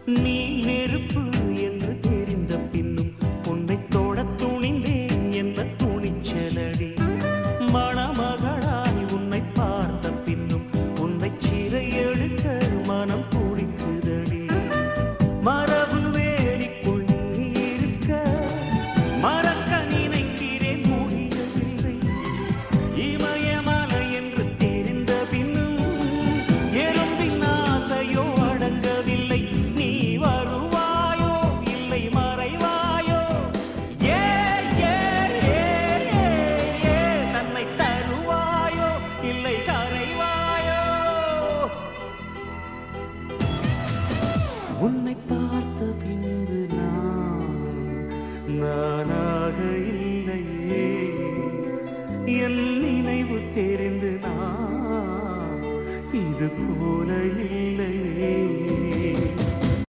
நீ நெருப்பு என்று தெரிந்த பின்னும் உன்னை தொட துணிந்தேன் என்ற துணிச்சலடி. மணமகளாய் உன்னை பார்த்த பின்னும் உன்னை சிறை எடுக்க மனம் துடிக்குதடி. மரபு வேலிக்குள் நீ இருக்க மறக்க நினைக்கிறேன் முடியவில்லை. இமயமலை என்று தெரிந்த பின்னும் எறும்பின் ஆசையோ அடங்கவில்லை. நீ வருவாயோ இல்லை மறைவாயோ? ஏ ஏ ஏ ஏ ஏ தன்னை தருவாயோ இல்லை கரைவாயோ? உன்னை